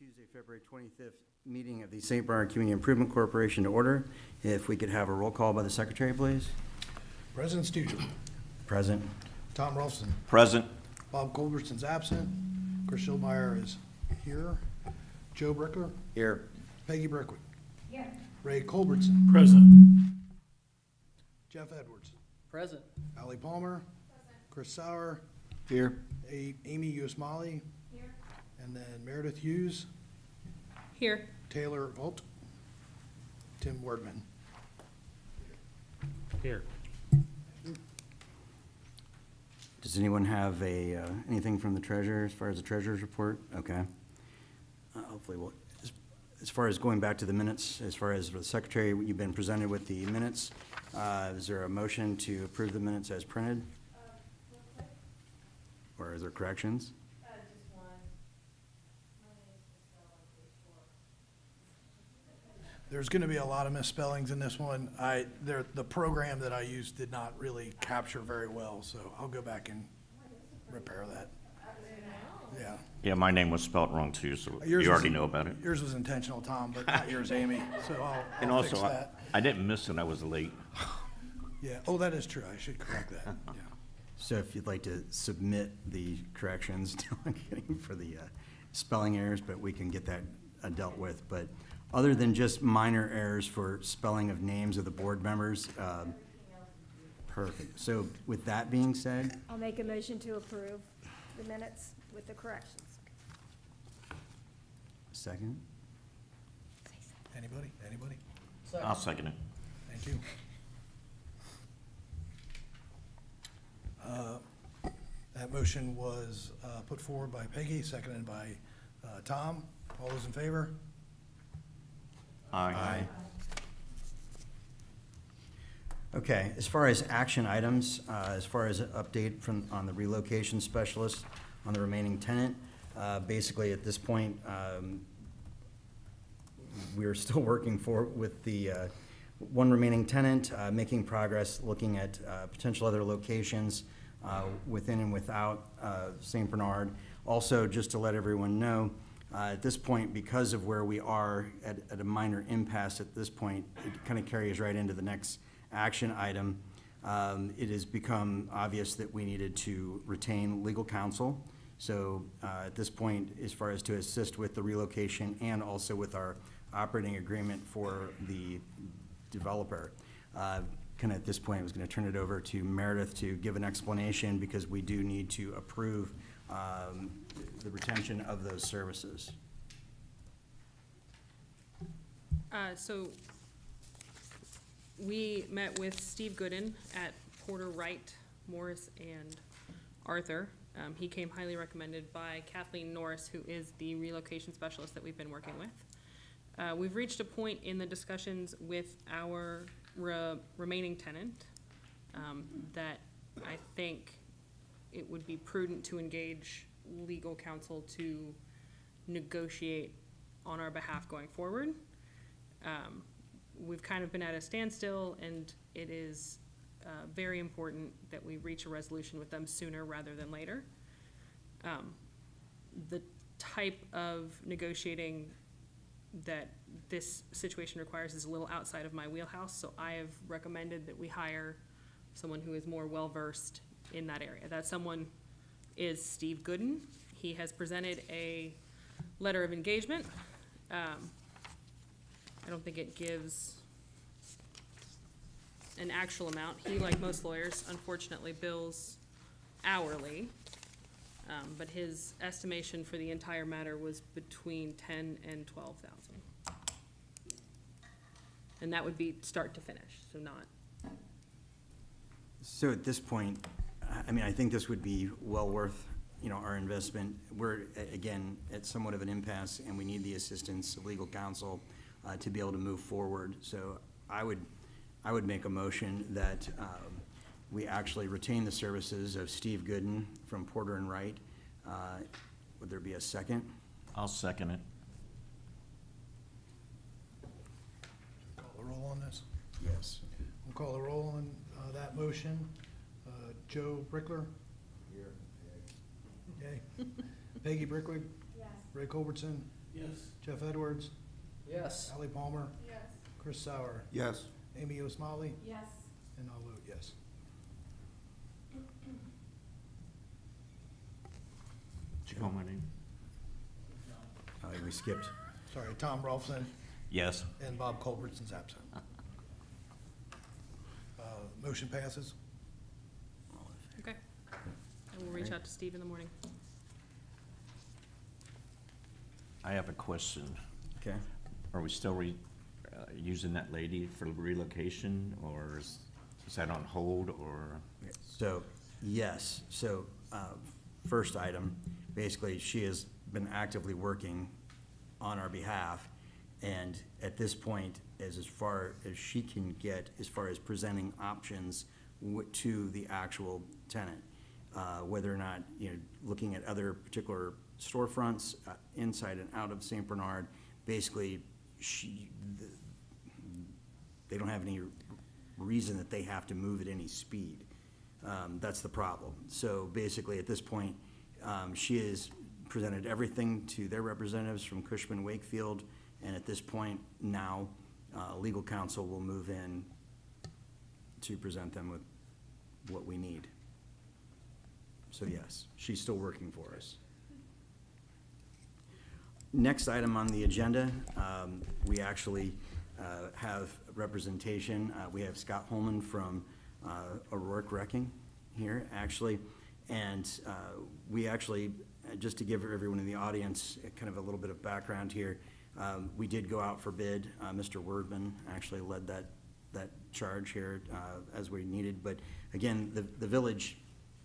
Tuesday, February 25th meeting of the St. Bernard Community Improvement Corporation to order. If we could have a roll call by the secretary, please. President Stuger. Present. Tom Rolfson. Present. Bob Culbertson's absent. Chris Schildmeyer is here. Joe Brickler. Here. Peggy Brickwick. Here. Ray Culbertson. Present. Jeff Edwards. Present. Ali Palmer. Chris Sauer. Here. Amy Usmali. Here. And then Meredith Hughes. Here. Taylor Volt. Tim Wordman. Here. Does anyone have anything from the treasurer as far as the treasurer's report? Okay. Hopefully we'll, as far as going back to the minutes, as far as the secretary, you've been presented with the minutes. Is there a motion to approve the minutes as printed? Or is there corrections? Just one. There's going to be a lot of misspellings in this one. The program that I used did not really capture very well, so I'll go back and repair that. Yeah. Yeah, my name was spelled wrong too, so Yours you was- already know about it. Yours was intentional, Tom, but not yours, Amy, so And I'll fix also, that. I didn't miss it, I was late. Yeah, oh, that is true. I should correct that, yeah. So if you'd like to submit the corrections for the spelling errors, but we can get that dealt with. But other than just minor errors for spelling of names of the board members, perfect. So with that being said, I'll make a motion to approve the minutes with the corrections. second? Anybody? I'll second it. Thank you. That motion was put forward by Peggy, seconded by Tom. All those in favor? Aye. Okay, as far as action items, as far as an update on the relocation specialist on the remaining tenant, basically at this point, we're still working with the one remaining tenant, making progress, looking at potential other locations within and without St. Bernard. Also, just to let everyone know, at this point, because of where we are at a minor impasse at this point, it kind of carries right into the next action item. It has become obvious that we needed to retain legal counsel. So at this point, as far as to assist with the relocation and also with our operating agreement for the developer, kind of at this point, I was going to turn it over to Meredith to give an explanation because we do need to approve the retention of those services. So we met with Steve Gooden at Porter, Wright, Morris, and Arthur. He came highly recommended by Kathleen Norris, who is the relocation specialist that we've been working with. We've reached a point in the discussions with our remaining tenant that I think it would be prudent to engage legal counsel to negotiate on our behalf going forward. We've kind of been at a standstill, and it is very important that we reach a resolution with them sooner rather than later. The type of negotiating that this situation requires is a little outside of my wheelhouse, so I have recommended that we hire someone who is more well-versed in that area. That someone is Steve Gooden. He has presented a letter of engagement. I don't think it gives an actual amount. He, like most lawyers, unfortunately bills hourly, but his estimation for the entire matter was between $10,000 and $12,000. And that would be start to finish, so not. So at this point, I mean, I think this would be well worth, our investment. We're, again, at somewhat of an impasse, and we need the assistance of legal counsel to be able to move forward. So I would make a motion that we actually retain the services of Steve Gooden from Porter and Wright. Would there be a second? I'll second it. Call the roll on this. Yes. We'll call the roll on that motion. Joe Brickler? Here. Okay. Peggy Brickwick? Yes. Ray Culbertson? Yes. Jeff Edwards, Yes. Allie Palmer, Yes. Chris Sauer, Yes. Amy Osmali, Yes. and I'll vote yes. Did you call my name? We skipped. Sorry, Tom Rolfson Yes. and Bob Culbertson's absent. Motion passes. Okay. And we'll reach out to Steve in the morning. I have a question. Okay. Are we still using that lady for relocation, or is that on hold, or? So, yes, so, first item, basically, she has been actively working on our behalf, and at this point, as far as she can get, as far as presenting options to the actual tenant, whether or not, looking at other particular storefronts, inside and out of St. Bernard, basically, they don't have any reason that they have to move at any speed. That's the problem. So basically, at this point, she has presented everything to their representatives from Cushman Wakefield, and at this point, now, legal counsel will move in to present them with what we need. So yes, she's still working for us. Next item on the agenda, we actually have representation. We have Scott Holman from O'Rourke Wrecking here, actually. And we actually, just to give everyone in the audience kind of a little bit of background here, we did go out for bid. Mr. Wordman actually led that charge here as we needed. But again, the village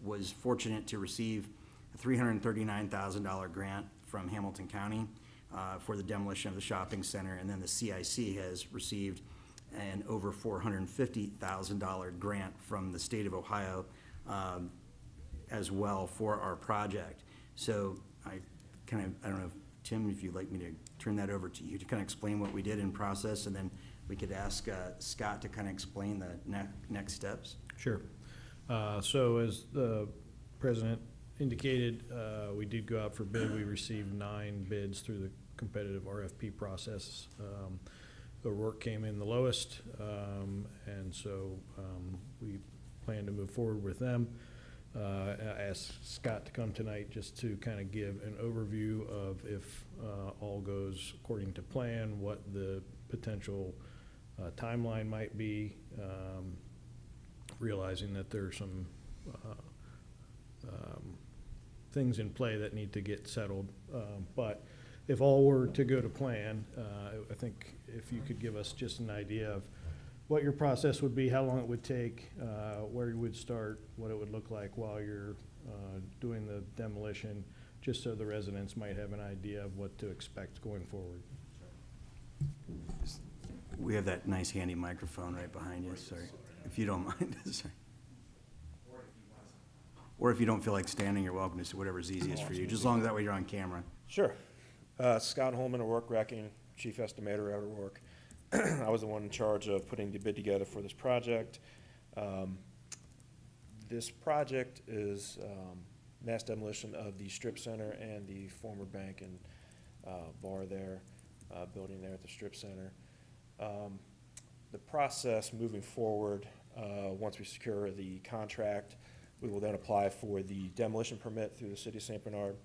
was fortunate to receive a $339,000 grant from Hamilton County for the demolition of the shopping center, and then the CIC has received an over $450,000 grant from the state of Ohio as well for our project. So I don't know, Tim, if you'd like me to turn that over to you to kind of explain what we did in process, and then we could ask Scott to kind of explain the next steps. Sure. So as the president indicated, we did go out for bid. We received 9 bids through the competitive RFP process. O'Rourke came in the lowest, and so we plan to move forward with them. I asked Scott to come tonight just to kind of give an overview of, if all goes according to plan, what the potential timeline might be, realizing that there are some things in play that need to get settled. But if all were to go to plan, I think if you could give us just an idea of what your process would be, how long it would take, where you would start, what it would look like while you're doing the demolition, just so the residents might have an idea of what to expect going forward. We have that nice handy microphone right behind you, sorry, if you don't mind. Sorry. Or if you don't feel like standing, you're welcome to, whatever's easiest for you, just as long as that way you're on camera. Sure. Scott Holman, O'Rourke Wrecking, Chief Estimator at O'Rourke. I was the one in charge of putting the bid together for this project. This project is mass demolition of the strip center and the former bank and bar there, building there at the strip center. The process moving forward, once we secure the contract, we will then apply for the demolition permit through the city of St. Bernard.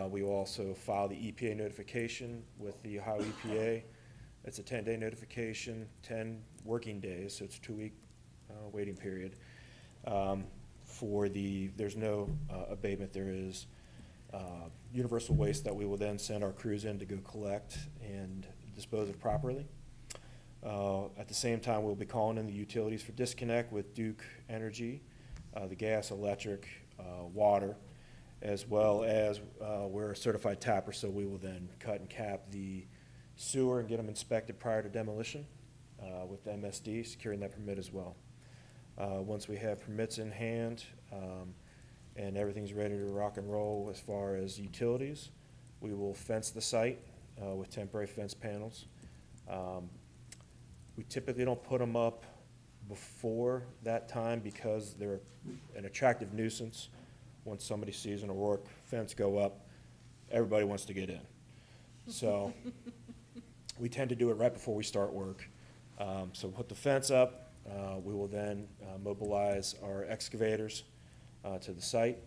We will also file the EPA notification with the Ohio EPA. It's a 10-day notification, 10 working days, so it's a 2-week waiting period. There's no abatement. There is universal waste that we will then send our crews in to go collect and dispose of properly. At the same time, we'll be calling in the utilities for disconnect with Duke Energy, the gas, electric, water, as well as we're a certified tapper, so we will then cut and cap the sewer and get them inspected prior to demolition with MSD, securing that permit as well. Once we have permits in hand and everything's ready to rock and roll as far as utilities, we will fence the site with temporary fence panels. We typically don't put them up before that time because they're an attractive nuisance. Once somebody sees an O'Rourke fence go up, everybody wants to get in. So we tend to do it right before we start work. So put the fence up. We will then mobilize our excavators to the site.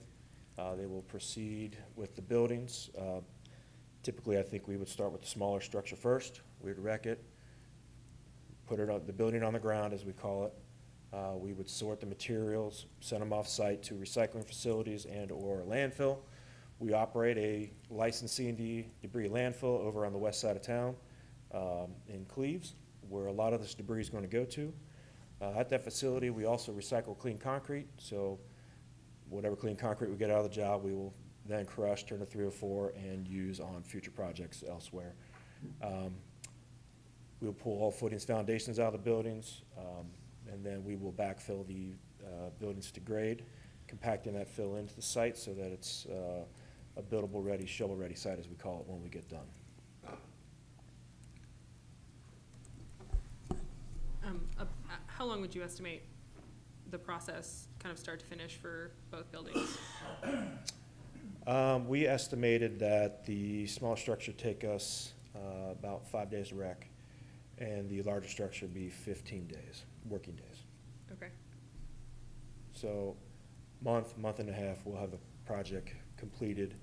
They will proceed with the buildings. Typically, I think we would start with the smaller structure first. We'd wreck it, put it on the building on the ground, as we call it. We would sort the materials, send them off-site to recycling facilities and/or landfill. We operate a licensed C&D debris landfill over on the west side of town in Cleves, where a lot of this debris is going to go to. At that facility, we also recycle clean concrete, so whatever clean concrete we get out of the job, we will then crush, turn to 304, and use on future projects elsewhere. We'll pull all footings, foundations out of the buildings, and then we will backfill the buildings to grade, compacting that fill into the site so that it's a buildable ready, shovel-ready site, as we call it, when we get done. How long would you estimate the process, kind of start to finish, for both buildings? We estimated that the small structure take us about 5 days to wreck, and the larger structure would be 15 days, working days. Okay. So month and a half, we'll have the project completed,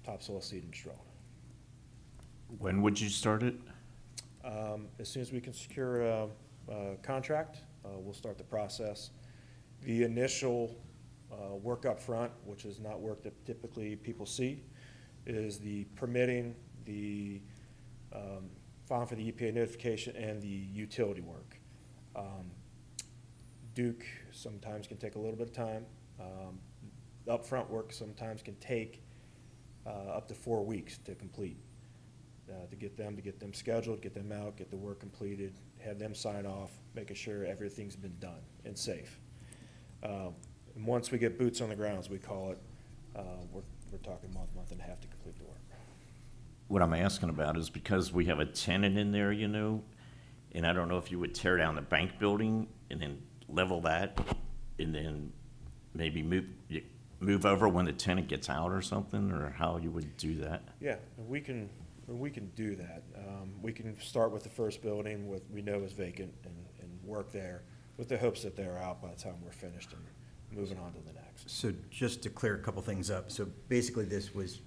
topsoil seed installed. When would you start it? As soon as we can secure a contract, we'll start the process. The initial work up front, which is not work that typically people see, is the permitting, the filing for the EPA notification, and the utility work. Duke sometimes can take a little bit of time. Upfront work sometimes can take up to 4 weeks to complete, to get them scheduled, get them out, get the work completed, have them sign off, making sure everything's been done and safe. And once we get boots on the ground, as we call it, we're talking month and a half to complete the work. What I'm asking about is because we have a tenant in there, you know, and I don't know if you would tear down the bank building and then level that and then maybe move over when the tenant gets out or something, or how you would do that. Yeah, we can do that. We can start with the first building we know is vacant and work there with the hopes that they're out by the time we're finished and moving on to the next. So just to clear a couple things up, so basically this was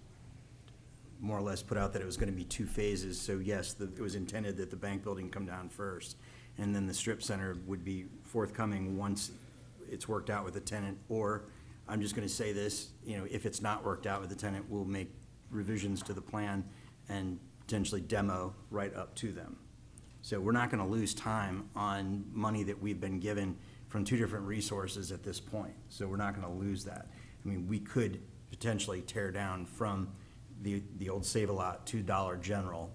more or less put out that it was going to be 2 phases. So yes, it was intended that the bank building come down first, and then the strip center would be forthcoming once it's worked out with the tenant. Or I'm just going to say this, you know, if it's not worked out with the tenant, we'll make revisions to the plan and potentially demo right up to them. So we're not going to lose time on money that we've been given from 2 different resources at this point. So we're not going to lose that. I mean, we could potentially tear down from the old Save-A-Lot to Dollar General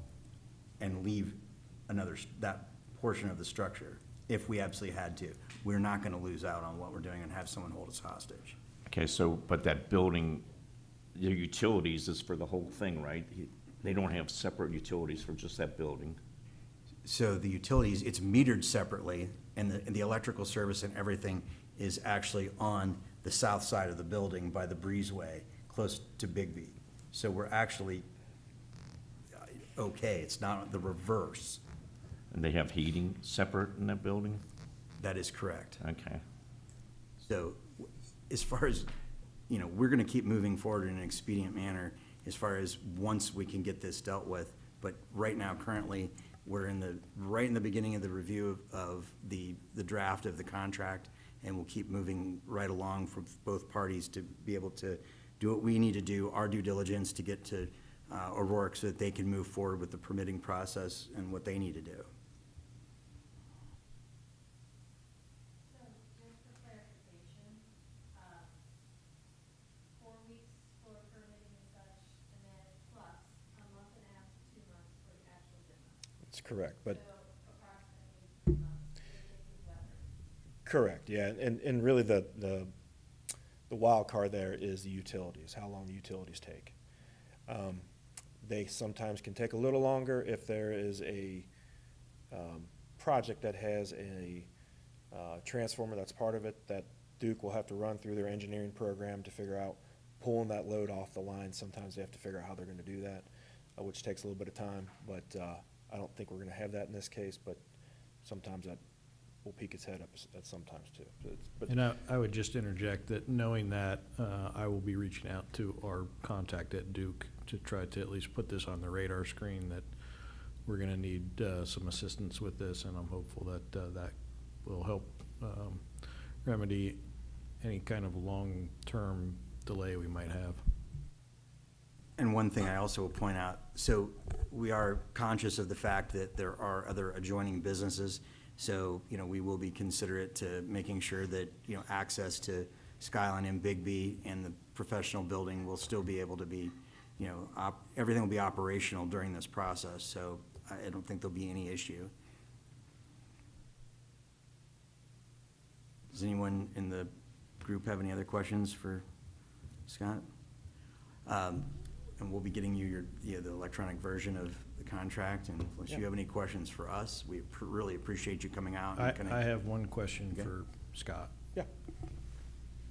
and leave that portion of the structure if we absolutely had to. We're not going to lose out on what we're doing and have someone hold us hostage. Okay, so, but that building, the utilities is for the whole thing, right? They don't have separate utilities for just that building. So the utilities, it's metered separately, and the electrical service and everything is actually on the south side of the building by the breezeway, close to Bigby. So we're actually okay. It's not the reverse. And they have heating separate in that building? That is correct. Okay. So as far as, you know, we're going to keep moving forward in an expedient manner as far as once we can get this dealt with. But right now, currently, we're right in the beginning of the review of the draft of the contract, and we'll keep moving right along for both parties to be able to do what we need to do, our due diligence to get to O'Rourke so that they can move forward with the permitting process and what they need to do. So just for clarification, 4 weeks for permitting and such, and then plus a month and a half to 2 months for the actual demo. That's correct, but. So approximately 3 months, if it is weather. Correct, yeah, and really the wild card there is the utilities, how long the utilities take. They sometimes can take a little longer if there is a project that has a transformer that's part of it that Duke will have to run through their engineering program to figure out pulling that load off the line. Sometimes they have to figure out how they're going to do that. which takes a little bit of time, but I don't think we're gonna have that in this case, but sometimes that will peek its head up at sometimes too. But And I would just interject that knowing that, I will be reaching out to our contact at Duke to try to at least put this on the radar screen, that we're gonna need some assistance with this, and I'm hopeful that that will help remedy any kind of long-term delay we might have. And one thing I also will point out, so we are conscious of the fact that there are other adjoining businesses. So, we will be considerate to making sure that, access to Skyline and Bigby and the professional building will still be able to be, everything will be operational during this process. So I don't think there'll be any issue. Does anyone in the group have any other questions for Scott? And we'll be getting you the electronic version of the contract, and unless you have any questions for us, we really appreciate you coming out. And I have one question Okay. for Scott. yeah.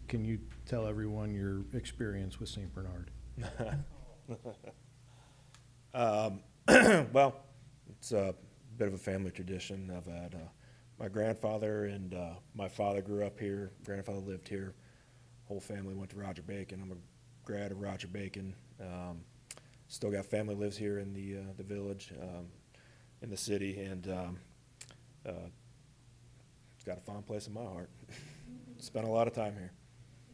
Can you tell everyone your experience with St. Bernard? Well, it's a bit of a family tradition. I've had my grandfather and my father grew up here. Grandfather lived here. Whole family went to Roger Bacon. I'm a grad of Roger Bacon. Still got family lives here in the village, in the city, and it's got a fond place in my heart. Spent a lot of time here.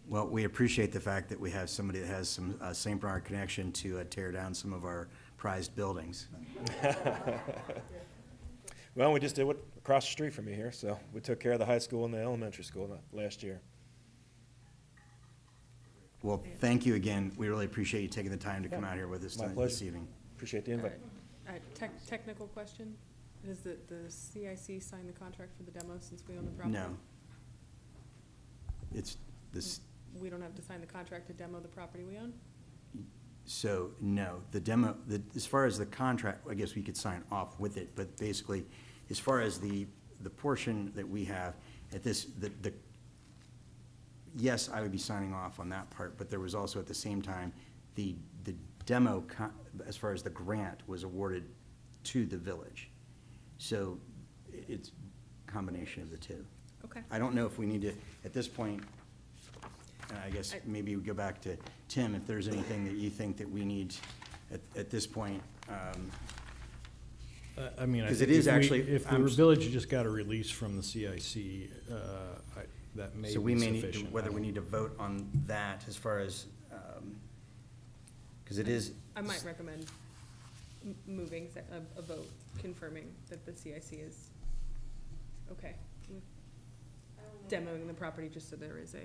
Well, we appreciate the fact that we have somebody that has some St. Bernard connection to tear down some of our prized buildings. Well, we just did what across the street from me here, so we took care of the high school and the elementary school last year. Well, thank you again. We really appreciate you taking the time to come Yeah, out here with us my this pleasure. evening. Appreciate the invite. Technical question, does the CIC sign the contract for the demo since we own the property? No. It's this, We don't have to sign the contract to demo the property we own? so, no, the demo, as far as the contract, I guess we could sign off with it, but basically, as far as the portion that we have at this, yes, I would be signing off on that part, but there was also at the same time, the demo, as far as the grant, was awarded to the village. So it's a combination of the two. Okay. I don't know if we need to, at this point, I guess maybe we go back to Tim, if there's anything that you think that we need at this point. I mean, I 'Cause think it is if we- actually- if the village just got a release from the CIC, that may So we be may need, sufficient. whether we need to vote on that as far as, because it is. I might recommend moving a vote confirming that the CIC is okay with demoing the property, just so there is a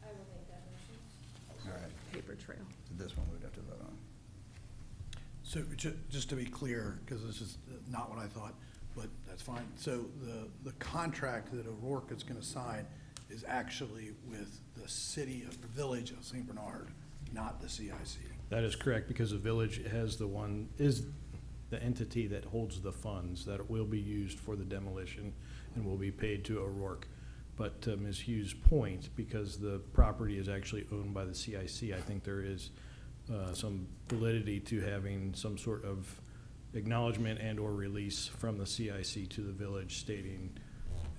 I will make that motion. All right, paper trail. so this one we'd have to vote on. So just to be clear, because this is not what I thought, but that's fine. So the contract that O'Rourke is going to sign is actually with the city of the village of St. Bernard, not the CIC. That is correct, because the village is the entity that holds the funds that will be used for the demolition and will be paid to O'Rourke. But to Ms. Hughes' point, because the property is actually owned by the CIC, I think there is some validity to having some sort of acknowledgement and/or release from the CIC to the village stating,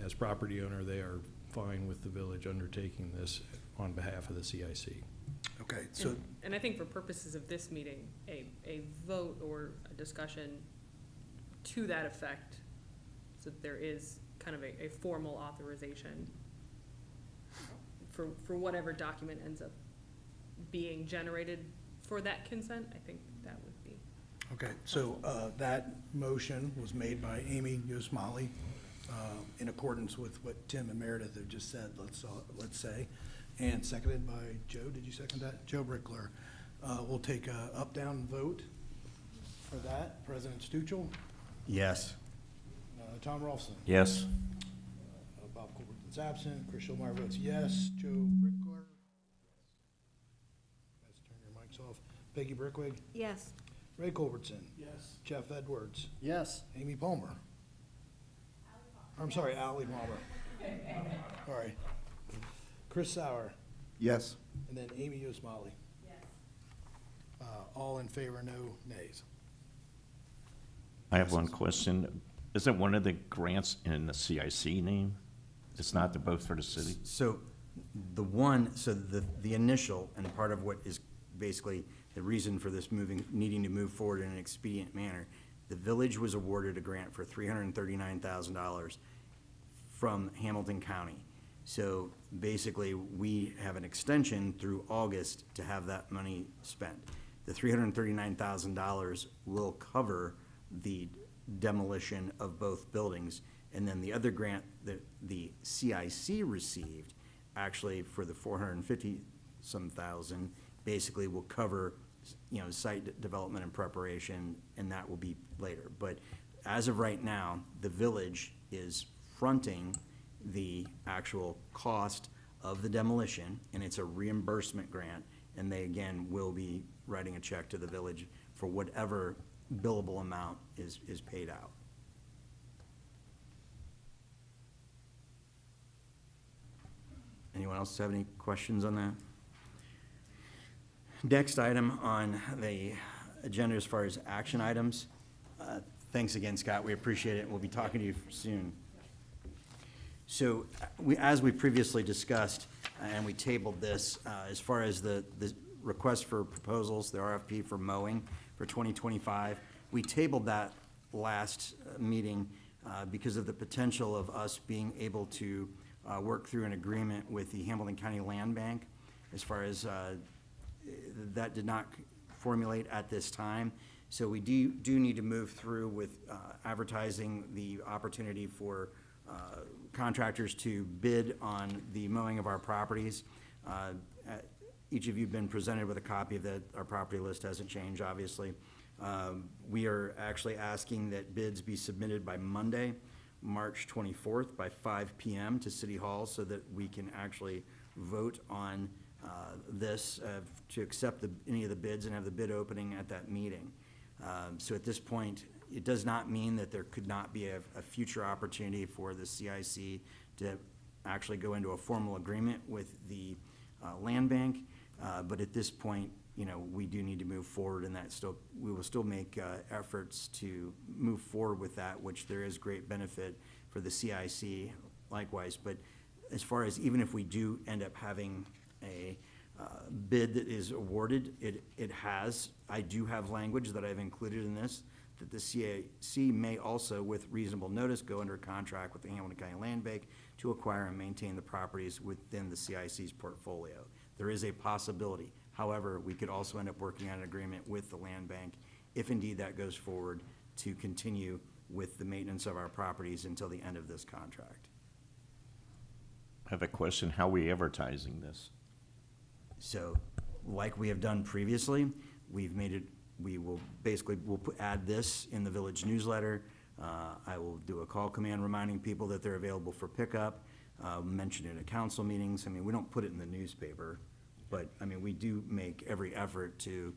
as property owner, they are fine with the village undertaking this on behalf of the CIC. Okay, so, And I think for purposes of this meeting, a vote or a discussion to that effect, so that there is kind of a formal authorization for whatever document ends up being generated for that consent, I think that would be. okay, so that motion was made by Amy Yosmali in accordance with what Tim and Meredith have just said, let's say, and seconded by Joe. Did you second that? Joe Brickler. We'll take a up-down vote for that. President Stuchel, Yes. Tom Rolfson. Yes. Bob Colbert's absent. Chris Schulmeyer votes yes. Joe Brickler. Guys, turn your mics off. Peggy Brickwig. Yes. Ray Culbertson. Yes. Jeff Edwards. Yes. Amy Palmer. I'm sorry, Ally Palmer. All right. Chris Sauer, Yes. and then Amy Yosmali. Yes. All in favor, no nays. I have one question. Isn't one of the grants in the CIC name? It's not, they're both for the city? So the initial, and part of what is basically the reason for this needing to move forward in an expedient manner, the village was awarded a grant for $339,000 from Hamilton County. So basically, we have an extension through August to have that money spent. The $339,000 will cover the demolition of both buildings. And then the other grant that the CIC received, actually for the 450-some thousand, basically will cover, site development and preparation, and that will be later. But as of right now, the village is fronting the actual cost of the demolition, and it's a reimbursement grant, and they, again, will be writing a check to the village for whatever billable amount is paid out. Anyone else have any questions on that? Next item on the agenda as far as action items. Thanks again, Scott. We appreciate it. We'll be talking to you soon. So as we previously discussed, and we tabled this, as far as the request for proposals, the RFP for mowing for 2025, we tabled that last meeting because of the potential of us being able to work through an agreement with the Hamilton County Land Bank. As far as that did not formulate at this time. So we do need to move through with advertising the opportunity for contractors to bid on the mowing of our properties. Each of you have been presented with a copy of that. Our property list hasn't changed, obviously. We are actually asking that bids be submitted by Monday, March 24th by 5 p.m. to City Hall so that we can actually vote on this to accept any of the bids and have the bid opening at that meeting. So at this point, it does not mean that there could not be a future opportunity for the CIC to actually go into a formal agreement with the land bank. But at this point, we do need to move forward, and we will still make efforts to move forward with that, which there is great benefit for the CIC likewise. But as far as even if we do end up having a bid that is awarded, I do have language that I've included in this, that the CIC may also, with reasonable notice, go under contract with the Hamilton County Land Bank to acquire and maintain the properties within the CIC's portfolio. There is a possibility. However, we could also end up working on an agreement with the land bank, if indeed that goes forward, to continue with the maintenance of our properties until the end of this contract. I have a question. How are we advertising this? So, like we have done previously, we'll add this in the village newsletter. I will do a call command reminding people that they're available for pickup, mention it at council meetings. We don't put it in the newspaper, but, we do make every effort to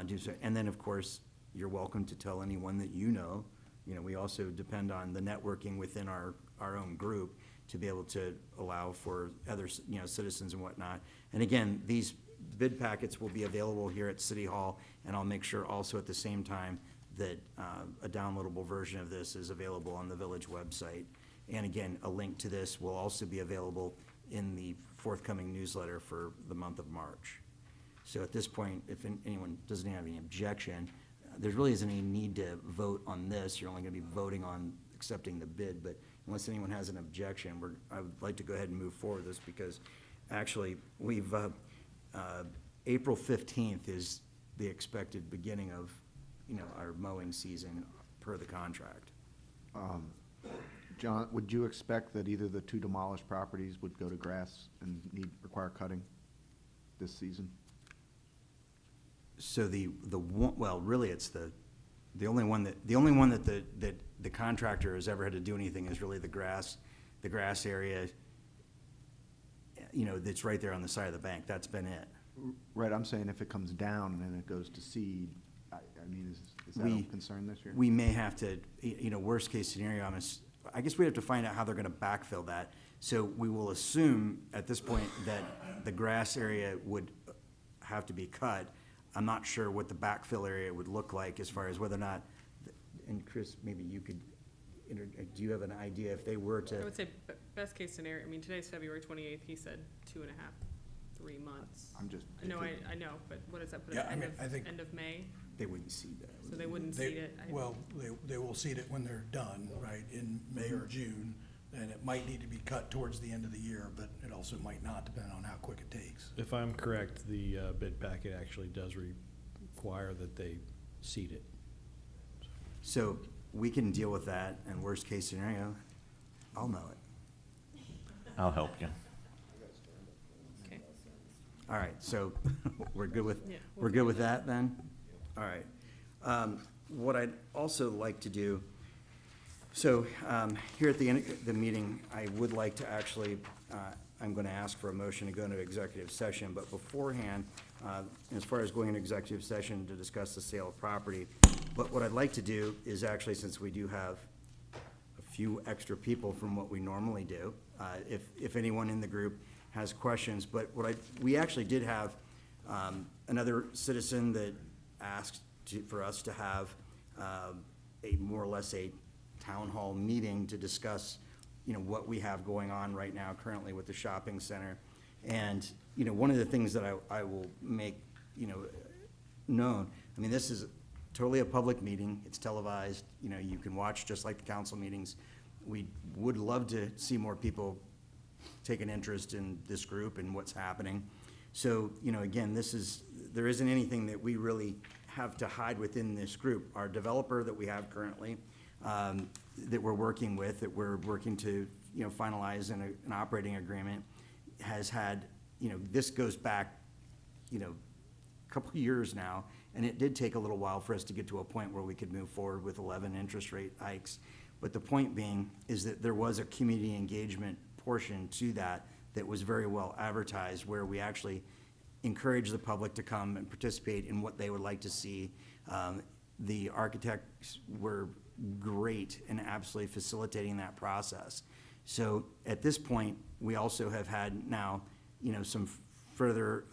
do so. And then, of course, you're welcome to tell anyone that you know. We also depend on the networking within our own group to be able to allow for other, citizens and whatnot. And again, these bid packets will be available here at City Hall, and I'll make sure also at the same time that a downloadable version of this is available on the village website. And again, a link to this will also be available in the forthcoming newsletter for the month of March. So at this point, if anyone doesn't have any objection, there really isn't any need to vote on this. You're only going to be voting on accepting the bid, but unless anyone has an objection, I would like to go ahead and move forward with this, because actually we've April 15th is the expected beginning of our mowing season per the contract. John, would you expect that either the two demolished properties would go to grass and require cutting this season? So really it's the only one that the contractor has ever had to do anything is really the grass area, that's right there on the side of the bank. That's been it. Right, I'm saying if it comes down and then it goes to seed, is that a concern this year? We may have to, worst case scenario, I guess we have to find out how they're gonna backfill that. So we will assume at this point that the grass area would have to be cut. I'm not sure what the backfill area would look like as far as whether or not and Chris, maybe you could, do you have an idea if they were I to, would say best case scenario, I mean, today's February 28th, he said 2.5, 3 months. I'm just. No, I know, but what does that put Yeah, us, I mean, I think- end of May? they wouldn't see that? So they wouldn't They- seed it. Well, they will seed it when they're done, right, in May or June, and it might need to be cut towards the end of the year, but it also might not, depending on how quick it takes. If I'm correct, the bid packet actually does require that they seed it. So we can deal with that, and worst case scenario, I'll know it. I'll help you. Okay. All right, so we're good with, Yeah, we're good with that then? All right. What I'd also like to do, so here at the end of the meeting, I would like to actually, I'm going to ask for a motion to go into executive session, but beforehand, as far as going into executive session to discuss the sale of property, but what I'd like to do is actually, since we do have a few extra people from what we normally do, if anyone in the group has questions, but we actually did have another citizen that asked for us to have a more or less a town hall meeting to discuss, what we have going on right now currently with the shopping center. And, one of the things that I will make, known, I mean, this is totally a public meeting, it's televised, you can watch just like the council meetings. We would love to see more people take an interest in this group and what's happening. So, again, there isn't anything that we really have to hide within this group. Our developer that we have currently, that we're working with, that we're working to, finalize an operating agreement, has had, this goes back, a couple of years now, and it did take a little while for us to get to a point where we could move forward with 11 interest rate hikes. But the point being is that there was a community engagement portion to that was very well advertised, where we actually encourage the public to come and participate in what they would like to see. The architects were great in absolutely facilitating that process. So at this point, we also have had now, some further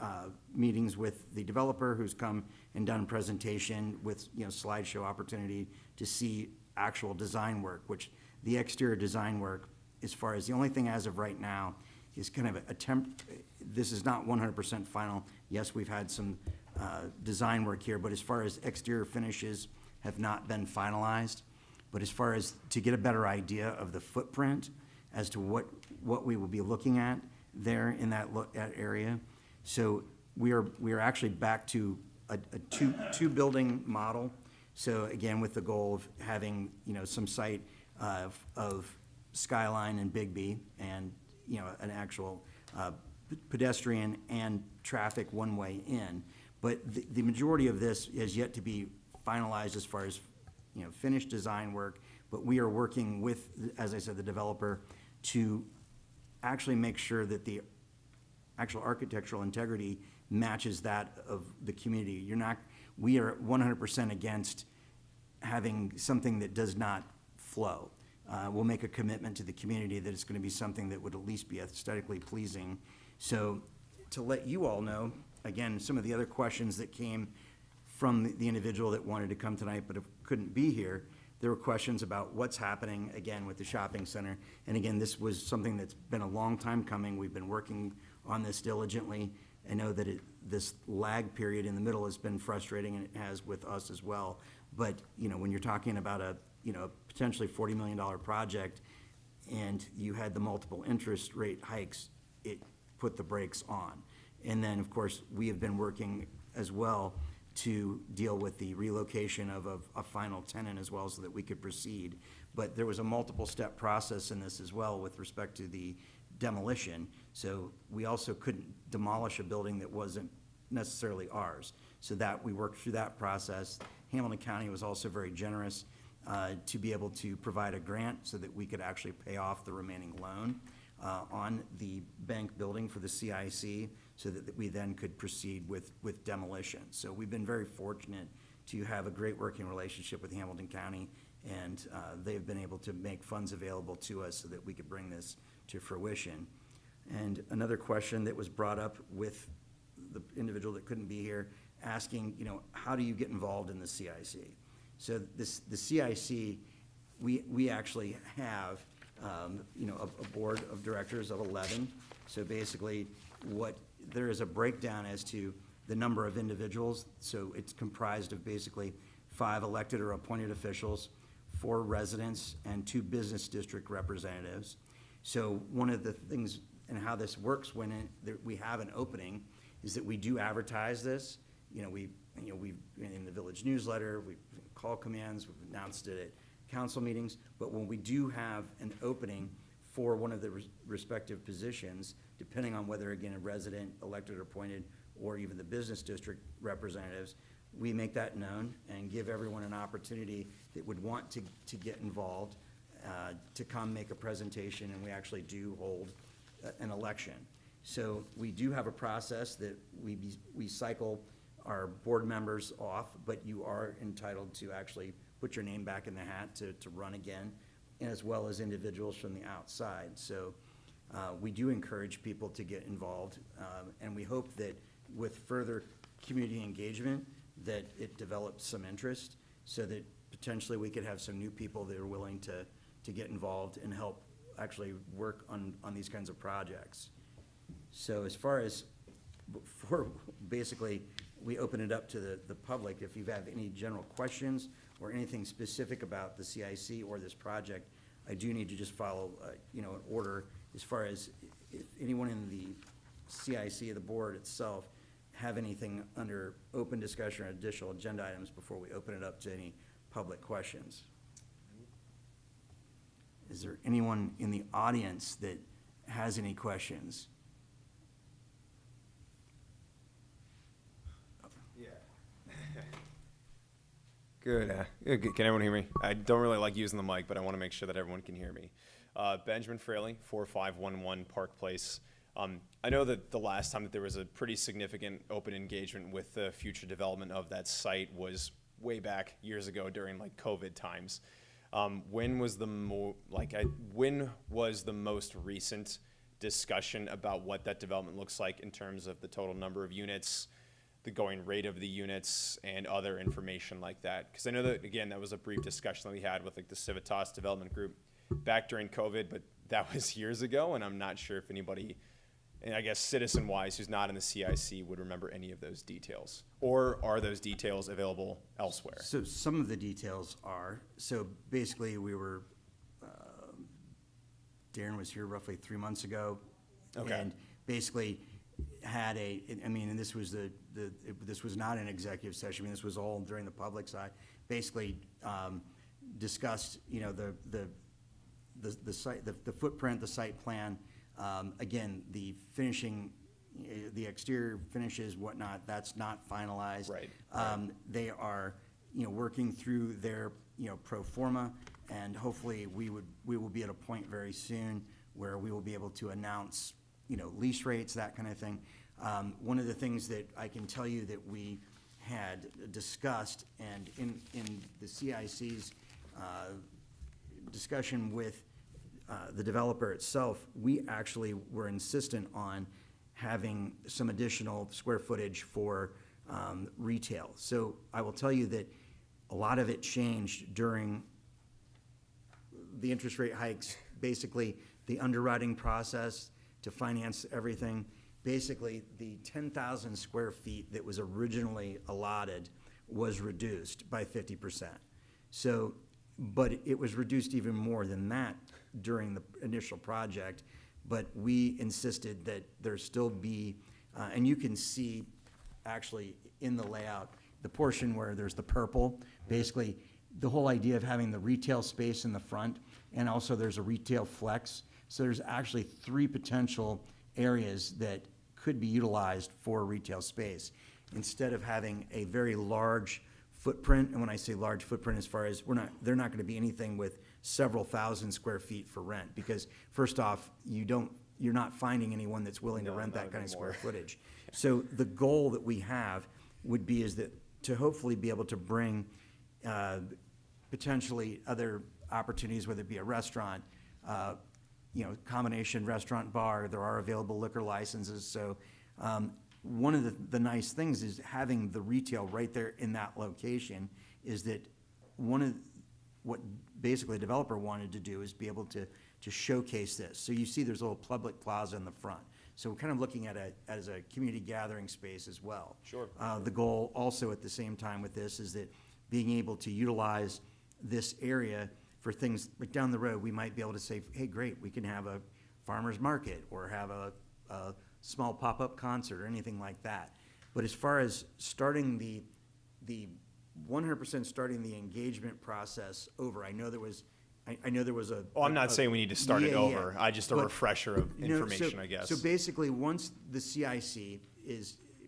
meetings with the developer who's come and done a presentation with, slideshow opportunity to see actual design work, which the exterior design work, as far as the only thing as of right now is kind of an attempt. This is not 100% final. Yes, we've had some design work here, but as far as exterior finishes have not been finalized. But as far as to get a better idea of the footprint as to what we will be looking at there in that area. So we are actually back to a two building model. So again, with the goal of having, some site of Skyline and Bigby and, an actual pedestrian and traffic one-way in. But the majority of this is yet to be finalized as far as, finished design work. But we are working with, as I said, the developer to actually make sure that the actual architectural integrity matches that of the community. We are 100% against having something that does not flow. We'll make a commitment to the community that it's going to be something that would at least be aesthetically pleasing. So to let you all know, again, some of the other questions that came from the individual that wanted to come tonight but couldn't be here, there were questions about what's happening, again, with the shopping center. And again, this was something that's been a long time coming. We've been working on this diligently. I know that this lag period in the middle has been frustrating, and it has with us as well. But, when you're talking about a potentially $40 million project, and you had the multiple interest rate hikes, it put the brakes on. And then, of course, we have been working as well to deal with the relocation of a final tenant as well, so that we could proceed. But there was a multiple step process in this as well with respect to the demolition. So we also couldn't demolish a building that wasn't necessarily ours. So that we worked through that process. Hamilton County was also very generous to be able to provide a grant so that we could actually pay off the remaining loan on the bank building for the CIC, so that we then could proceed with demolition. So we've been very fortunate to have a great working relationship with Hamilton County, and they've been able to make funds available to us so that we could bring this to fruition. And another question that was brought up with the individual that couldn't be here, asking, how do you get involved in the CIC? So the CIC, we actually have, you know, a board of directors of 11. So basically, there is a breakdown as to the number of individuals. So it's comprised of basically 5 elected or appointed officials, 4 residents, and 2 business district representatives. So one of the things and how this works when we have an opening is that we do advertise this. We've in the village newsletter, we call commands, we've announced it at council meetings. But when we do have an opening for one of the respective positions, depending on whether, again, a resident, elected or appointed, or even the business district representatives, we make that known and give everyone an opportunity that would want to get involved, to come make a presentation, and we actually do hold an election. So we do have a process that we cycle our board members off, but you are entitled to actually put your name back in the hat to run again, as well as individuals from the outside. So we do encourage people to get involved, and we hope that with further community engagement that it develops some interest, so that potentially we could have some new people that are willing to get involved and help actually work on these kinds of projects. So as far as, before basically we open it up to the public, if you have any general questions or anything specific about the CIC or this project, I do need to just follow, an order as far as if anyone in the CIC, the board itself, have anything under open discussion or additional agenda items before we open it up to any public questions. Is there anyone in the audience that has any questions? Yeah. Good. Can everyone hear me? I don't really like using the mic, but I want to make sure that everyone can hear me. Benjamin Fraley, 4511 Park Place. I know that the last time that there was a pretty significant open engagement with the future development of that site was way back years ago during like COVID times. When was the most recent discussion about what that development looks like in terms of the total number of units, the going rate of the units, and other information like that? Because I know that, again, that was a brief discussion that we had with like the Civitas Development Group back during COVID, but that was years ago, and I'm not sure if anybody, and I guess citizen-wise who's not in the CIC, would remember any of those details. Or are those details available elsewhere? So some of the details are, so basically we were, Darren was here roughly 3 months ago. Okay. And basically had and this was this was not an executive session, this was all during the public side. Basically discussed, the site, the footprint, the site plan, again, the finishing, the exterior finishes, whatnot, that's not finalized. Right. They are, working through their, pro forma, and hopefully we will be at a point very soon where we will be able to announce, lease rates, that kind of thing. One of the things that I can tell you that we had discussed, and in the CIC's discussion with the developer itself, we actually were insistent on having some additional square footage for retail. So I will tell you that a lot of it changed during the interest rate hikes, basically the underwriting process to finance everything. Basically, the 10,000 square feet that was originally allotted was reduced by 50%. So, but it was reduced even more than that during the initial project. But we insisted that there still be, and you can see actually in the layout, the portion where there's the purple, basically the whole idea of having the retail space in the front, and also there's a retail flex. So there's actually 3 potential areas that could be utilized for retail space, instead of having a very large footprint. And when I say large footprint, as far as they're not gonna be anything with several thousand square feet for rent, because first off, you're not finding anyone that's willing to rent that kind of square footage. So the goal that we have would be is that to hopefully be able to bring potentially other opportunities, whether it be a restaurant, combination restaurant bar, there are available liquor licenses. So one of the nice things is having the retail right there in that location, is that what basically the developer wanted to do is be able to showcase this. So you see there's a little public plaza in the front. So we're kind of looking at it as a community gathering space as well. Sure. The goal also at the same time with this is that being able to utilize this area for things like down the road, we might be able to say, hey, great, we can have a farmer's market or have a small pop-up concert or anything like that. But as far as starting the 100% starting the engagement process over, I know there was a. Well, I'm not saying we need to start it Yeah, over. yeah. I just a But, refresher of you know, information, I guess. So basically, once the CIC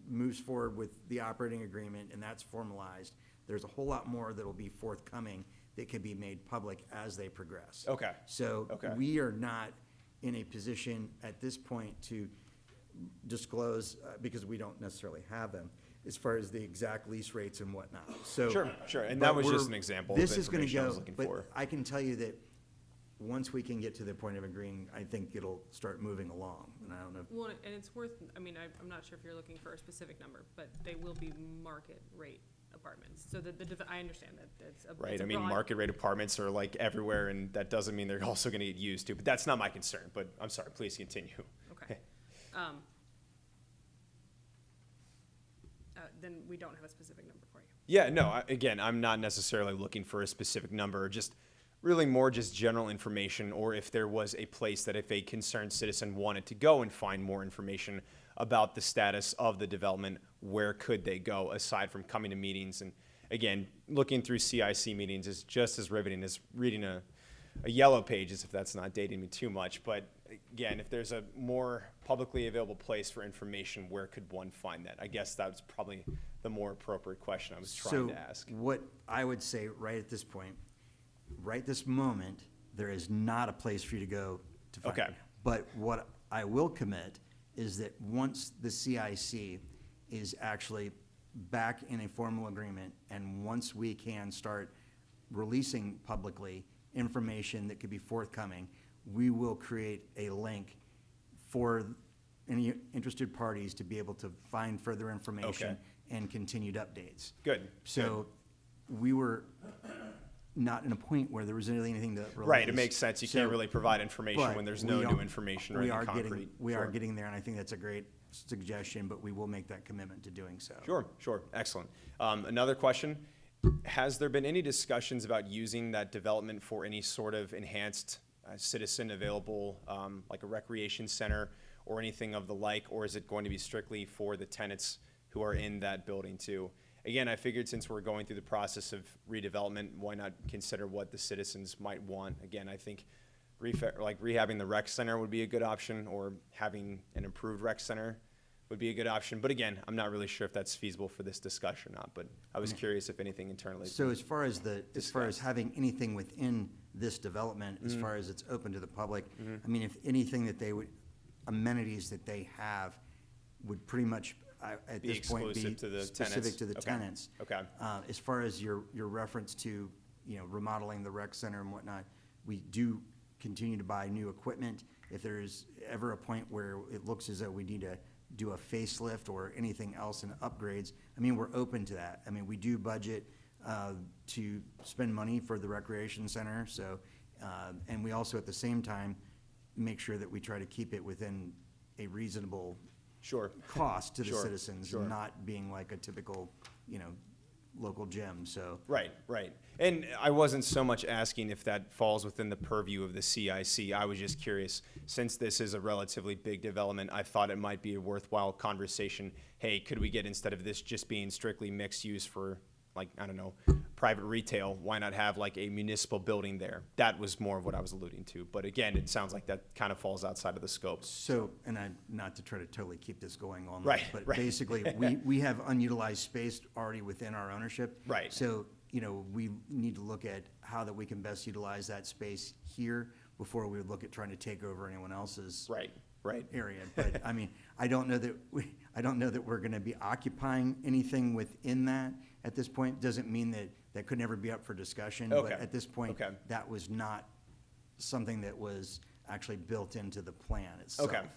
moves forward with the operating agreement and that's formalized, there's a whole lot more that'll be forthcoming that can be made public as they progress. Okay. So Okay. we are not in a position at this point to disclose, because we don't necessarily have them, as far as the exact lease rates and whatnot. So. Sure. And but that was just we're- an example of This is gonna information I was go, looking but for. I can tell you that once we can get to the point of agreeing, I think it'll start moving along. And I don't know. Well, and it's worth, I mean, I'm not sure if you're looking for a specific number, but they will be market rate apartments. So I understand that it's a. Right, it's a I mean, broad- market rate apartments are like everywhere, and that doesn't mean they're also gonna get used to, but that's not my concern, but I'm sorry, please continue. Okay. Then we don't have a specific number for you. Yeah, no, again, I'm not necessarily looking for a specific number, just really more just general information, or if there was a place that if a concerned citizen wanted to go and find more information about the status of the development, where could they go aside from coming to meetings? And again, looking through CIC meetings is just as riveting as reading a yellow pages, if that's not dating me too much. But again, if there's a more publicly available place for information, where could one find that? I guess that's probably the more appropriate question I was trying to ask. So what I would say right at this point, right this moment, there is not a place for you to go to find it. Okay. But what I will commit is that once the CIC is actually back in a formal agreement, and once we can start releasing publicly information that could be forthcoming, we will create a link for any interested parties to be able to find further information and continued updates. Good. So we were not in a point where there was anything to release. Right, it makes sense. You So- can't really provide information but when there's we no are- new information or we any are getting- concrete. We are Sure. getting there, and I think that's a great suggestion, but we will make that commitment to doing so. Sure, excellent. Another question, has there been any discussions about using that development for any sort of enhanced citizen available, like a recreation center or anything of the like, or is it going to be strictly for the tenants who are in that building too? Again, I figured since we're going through the process of redevelopment, why not consider what the citizens might want? Again, I think rehabbing the rec center would be a good option, or having an improved rec center would be a good option. But again, I'm not really sure if that's feasible for this discussion or not, but I was curious if anything internally. So as far as discussed. having anything within this development, as far as it's open to the public, I mean, if anything that they would, amenities that they have would pretty much, at Be this point, be exclusive to the specific tenants? to the Okay. tenants. Okay. As far as your reference to, remodeling the rec center and whatnot, we do continue to buy new equipment. If there's ever a point where it looks as though we need to do a facelift or anything else in upgrades, I mean, we're open to that. I mean, we do budget to spend money for the recreation center, so, and we also at the same time make sure that we try to keep it within a reasonable Sure. cost to the Sure, citizens, sure. and not being like a typical, local gym, so. Right. And I wasn't so much asking if that falls within the purview of the CIC. I was just curious, since this is a relatively big development, I thought it might be a worthwhile conversation. Hey, could we get, instead of this just being strictly mixed use for, like, I don't know, private retail, why not have like a municipal building there? That was more of what I was alluding to. But again, it sounds like that kind of falls outside of the scope. So, and not to try to totally keep this going on. Right, But right. basically, we have unutilized space already within our ownership. Right. So, we need to look at how that we can best utilize that space here before we would look at trying to take over anyone else's Right. area. But, I mean, I don't know that we're gonna be occupying anything within that at this point. Doesn't mean that could never be up for discussion. But Okay. at this point, Okay. that was not something that was actually built into the plan itself. Okay.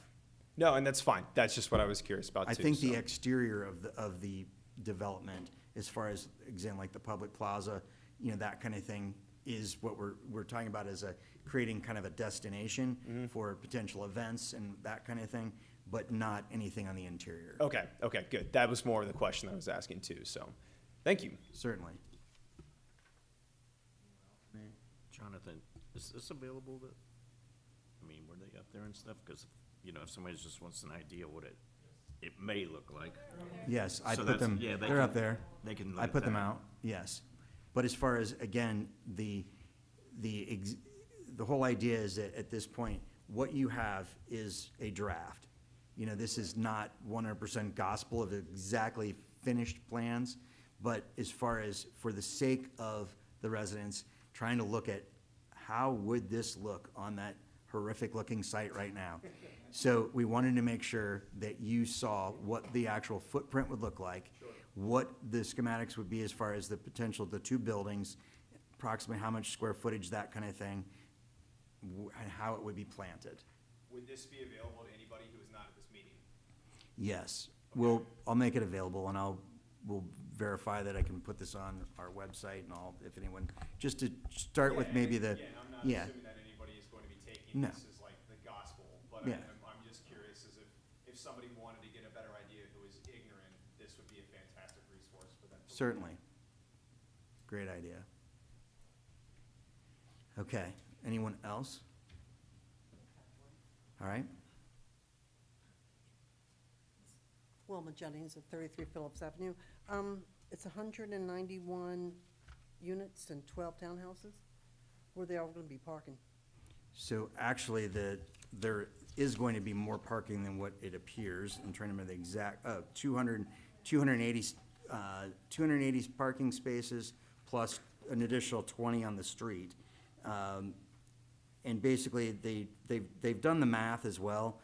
No, and that's fine. That's just what I was curious about too. I think the so. exterior of the development, as far as, again, like the public plaza, that kind of thing is what we're talking about as creating kind of a destination for potential events and that kind of thing, but not anything on the interior. Okay, okay, good. That was more of the question I was asking too, so, thank you. Certainly. Jonathan, is this available to, I mean, were they up there and stuff? Because, if somebody just wants an idea what it may look like. Yes, I So put that's- them, yeah, they they're up can- there. they can look I at put them that. out, yes. But as far as, again, the whole idea is that at this point, what you have is a draft. This is not 100% gospel of exactly finished plans, but as far as for the sake of the residents, trying to look at how would this look on that horrific looking site right now. So we wanted to make sure that you saw what the actual footprint would look like, what the schematics would be as far as the potential, the two buildings, approximately how much square footage, that kind of thing, and how it would be planted. Would this be available to anybody who is not at this meeting? Yes, I'll make it available, and we'll verify that I can put this on our website and all, if anyone, just to start with maybe the, Again, I'm not yeah. assuming that anybody is going to be taking No. this as like the gospel, but Yeah. I'm just curious as if somebody wanted to get a better idea who is ignorant, this would be a fantastic resource for them. to look at. Certainly. Great idea. Okay, anyone else? All right, Wilma Jennings at 33 Phillips Avenue. It's 191 units and 12 townhouses. Where are they all going to be parking? so actually, there is going to be more parking than what it appears. I'm trying to remember the exact, 280 parking spaces plus an additional 20 on the street. And basically, they've done the math as well,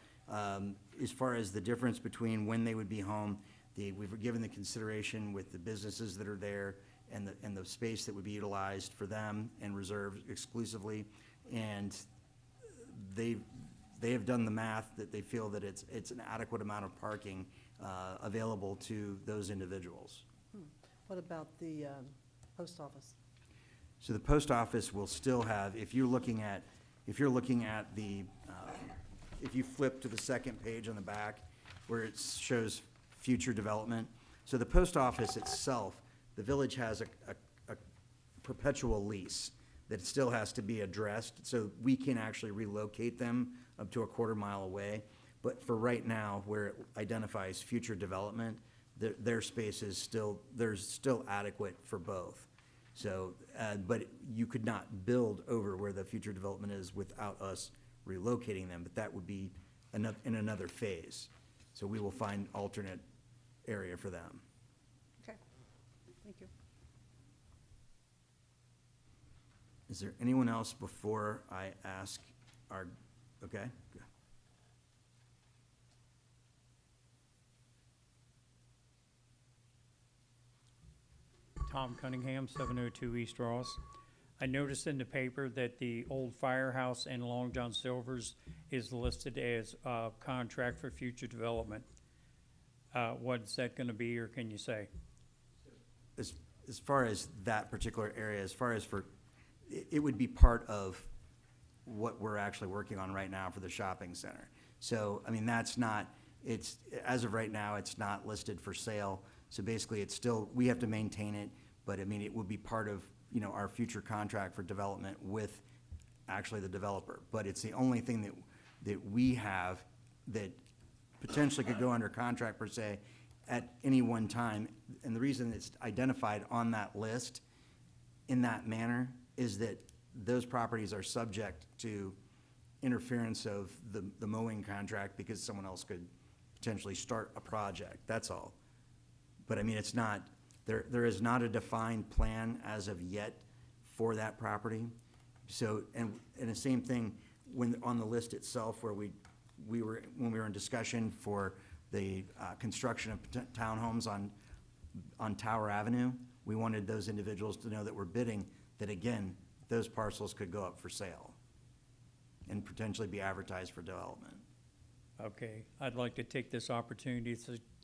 as far as the difference between when they would be home. We've given the consideration with the businesses that are there and the space that would be utilized for them and reserved exclusively. And they have done the math that they feel that it's an adequate amount of parking available to those individuals. What about the post office? So the post office will still have, if you're looking at the, if you flip to the second page on the back where it shows future development. So the post office itself, the village has a perpetual lease that still has to be addressed. So we can actually relocate them up to a quarter mile away. But for right now, where it identifies future development, their space is still, there's still adequate for both. So, but you could not build over where the future development is without us relocating them, but that would be in another phase. So we will find alternate area for them. Okay, thank you. Is there anyone else before I ask our, okay? Good. Tom Cunningham, 702 East Ross. I noticed in the paper that the old firehouse and Long John Silver's is listed as a contract for future development. What's that going to be, or can you say? As far as that particular area, as far as it would be part of what we're actually working on right now for the shopping center. So, I mean, that's not, as of right now, it's not listed for sale. So basically, it's still, we have to maintain it, but I mean, it would be part of, our future contract for development with actually the developer. But it's the only thing that we have that potentially could go under contract per se at any one time. And the reason it's identified on that list in that manner is that those properties are subject to interference of the mowing contract because someone else could potentially start a project, that's all. But I mean, it's not, there is not a defined plan as of yet for that property. So, and the same thing when, on the list itself where when we were in discussion for the construction of townhomes on Tower Avenue, we wanted those individuals to know that we're bidding, that again, those parcels could go up for sale and potentially be advertised for development. Okay, I'd like to take this opportunity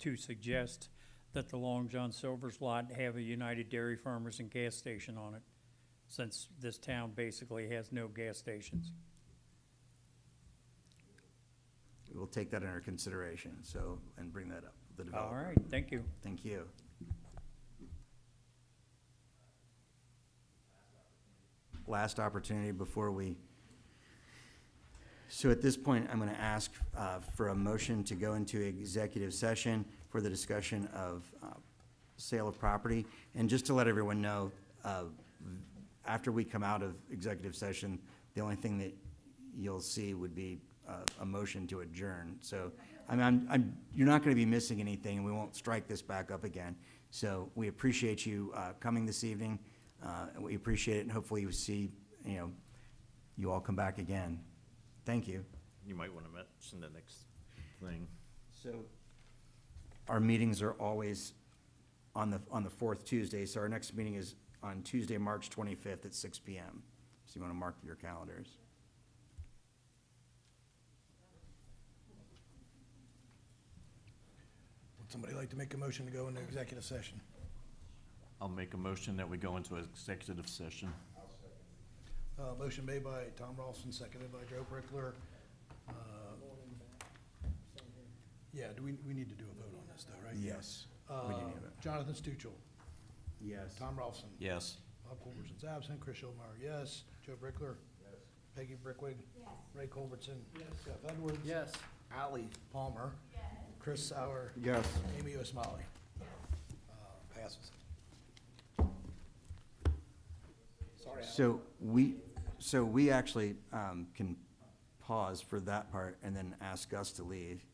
to suggest that the Long John Silver's lot have a United Dairy Farmers and gas station on it. since this town basically has no gas stations. We'll take that under consideration, so, and bring that up, the developer. All right, thank you. Thank you. Last opportunity before we, so at this point, I'm going to ask for a motion to go into executive session for the discussion of sale of property. And just to let everyone know, after we come out of executive session, the only thing that you'll see would be a motion to adjourn. So you're not going to be missing anything, and we won't strike this back up again. So we appreciate you coming this evening. And we appreciate it, and hopefully you see, you all come back again. Thank you. You might want to mention the next thing. So our meetings are always on the fourth Tuesday, so our next meeting is on Tuesday, March 25th at 6 PM. So you want to mark your calendars. Would somebody like to make a motion to go into executive session? I'll make a motion that we go into executive session. Motion made by Tom Ralston, seconded by Joe Brickler. Yeah, we need to do a vote on this though, right? Yes. We do need it. Jonathan Stuchel, Yes. Tom Ralston. Yes. Bob Culbertson's absent, Chris Schulmeyer, yes. Joe Brickler. Yes. Peggy Brickwig. Yes. Ray Culbertson. Yes. Jeff Edwards. Yes. Ally Palmer. Yes. Chris Sauer. Yes. Amy Osmalley. Passes. Sorry, Ally. So we actually can pause for that part and then ask Gus to leave.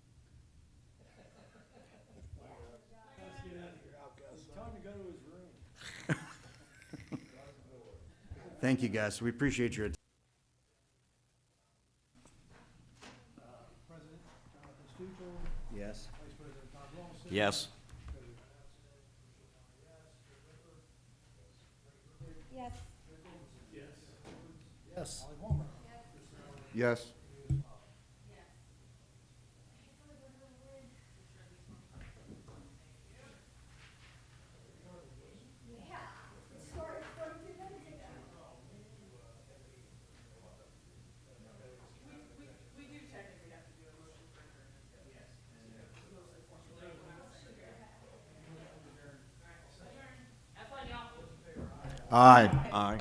Thank you, Gus. We appreciate your attention. President Jonathan Stuchel. Yes. Vice President Tom Ralston. Yes. Yes. Yes. Ally Palmer. Yes. Aye. Aye.